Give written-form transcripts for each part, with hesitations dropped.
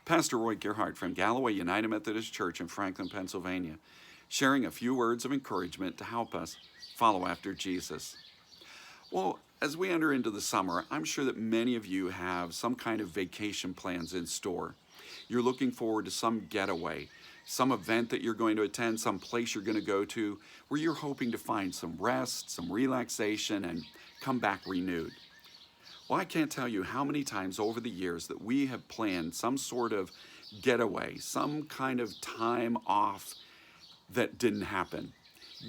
Pastor Roy Gerhardt from Galloway United Methodist Church in Franklin, Pennsylvania, sharing a few words of encouragement to help us follow after Jesus. Well, as we enter into the summer, I'm sure that many of you have some kind of vacation plans in store. You're looking forward to some getaway, some event that you're going to attend, some place you're going to go to, where you're hoping to find some rest, some relaxation, and come back renewed. Well, I can't tell you how many times over the years that we have planned some sort of getaway, some kind of time off that didn't happen.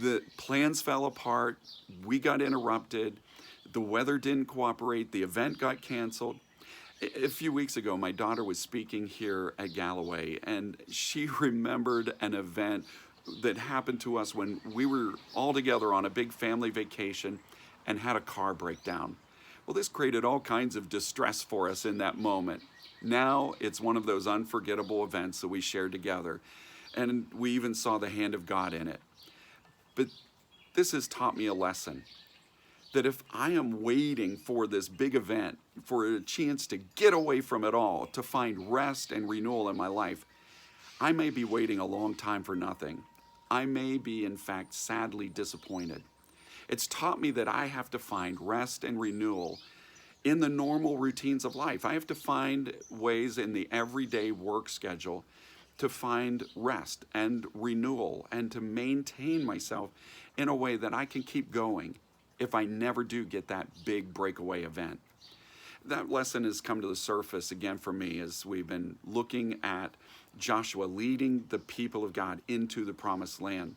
The plans fell apart, we got interrupted, the weather didn't cooperate, the event got canceled. A few weeks ago, my daughter was speaking here at Galloway, and she remembered an event that happened to us when we were all together on a big family vacation and had a car breakdown. Well, this created all kinds of distress for us in that moment. Now it's one of those unforgettable events that we shared together, and we even saw the hand of God in it. But this has taught me a lesson that if I am waiting for this big event, for a chance to get away from it all, to find rest and renewal in my life, I may be waiting a long time for nothing. I may be, in fact, sadly disappointed. It's taught me that I have to find rest and renewal in the normal routines of life. I have to find ways in the everyday work schedule to find rest and renewal and to maintain myself in a way that I can keep going if I never do get that big breakaway event. That lesson has come to the surface again for me as we've been looking at Joshua leading the people of God into the promised land.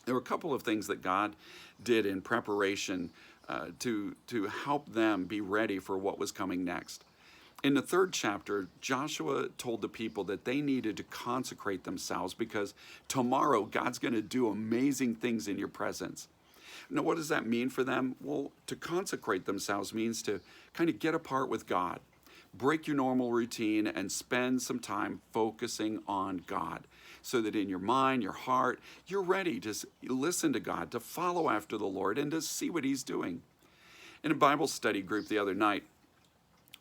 There were a couple of things that God did in preparation to help them be ready for what was coming next. In the third chapter, Joshua told the people that they needed to consecrate themselves because tomorrow God's going to do amazing things in your presence. Now, what does that mean for them? Well, to consecrate themselves means to kind of get apart with God, break your normal routine, and spend some time focusing on God so that in your mind, your heart, you're ready to listen to God, to follow after the Lord, and to see what He's doing. In a Bible study group the other night,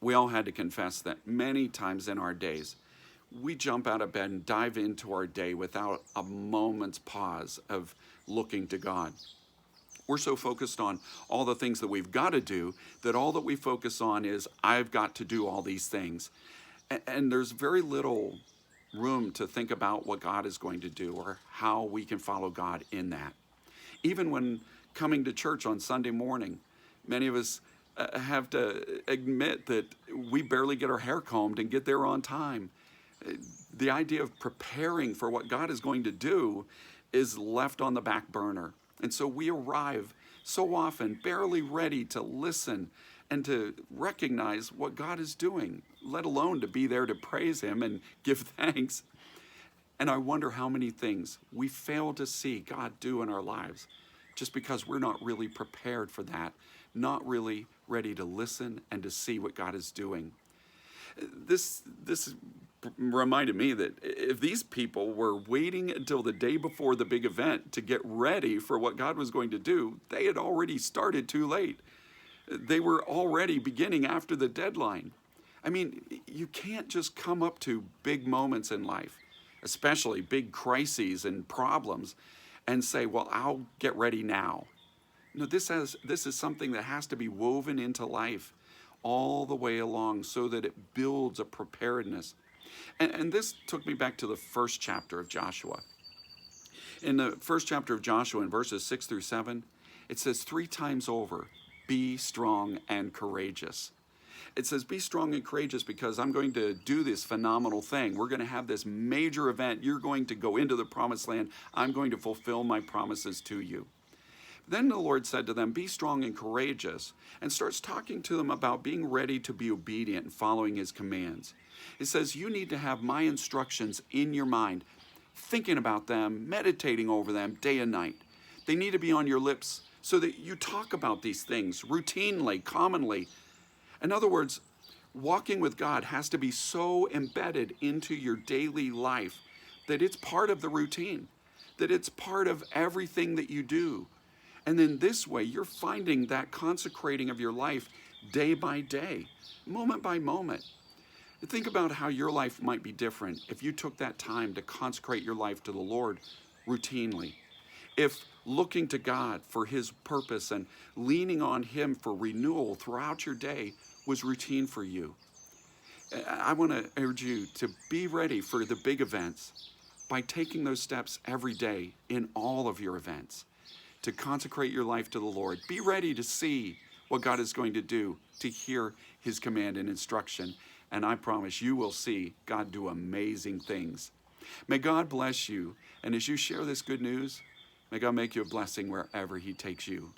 we all had to confess that many times in our days, we jump out of bed and dive into our day without a moment's pause of looking to God. We're so focused on all the things that we've got to do that all that we focus on is, I've got to do all these things. And there's very little room to think about what God is going to do or how we can follow God in that. Even when coming to church on Sunday morning, many of us have to admit that we barely get our hair combed and get there on time. The idea of preparing for what God is going to do is left on the back burner. And so we arrive so often barely ready to listen and to recognize what God is doing, let alone to be there to praise Him and give thanks. And I wonder how many things we fail to see God do in our lives just because we're not really prepared for that, not really ready to listen and to see what God is doing. This reminded me that if these people were waiting until the day before the big event to get ready for what God was going to do, they had already started too late. They were already beginning after the deadline. I mean, you can't just come up to big moments in life, especially big crises and problems, and say, well, I'll get ready now. No, this is something that has to be woven into life all the way along so that it builds a preparedness. And this took me back to the first chapter of Joshua. In the first chapter of Joshua, in verses 6 through 7, it says 3 times over, be strong and courageous. It says, be strong and courageous because I'm going to do this phenomenal thing. We're going to have this major event. You're going to go into the promised land. I'm going to fulfill my promises to you. Then the Lord said to them, be strong and courageous, and starts talking to them about being ready to be obedient and following His commands. It says, you need to have my instructions in your mind, thinking about them, meditating over them day and night. They need to be on your lips so that you talk about these things routinely, commonly. In other words, walking with God has to be so embedded into your daily life that it's part of the routine, that it's part of everything that you do. And then this way, you're finding that consecrating of your life day by day, moment by moment. Think about how your life might be different if you took that time to consecrate your life to the Lord routinely. If looking to God for His purpose and leaning on Him for renewal throughout your day was routine for you. I want to urge you to be ready for the big events by taking those steps every day in all of your events to consecrate your life to the Lord. Be ready to see what God is going to do, to hear His command and instruction. And I promise you will see God do amazing things. May God bless you. And as you share this good news, may God make you a blessing wherever He takes you.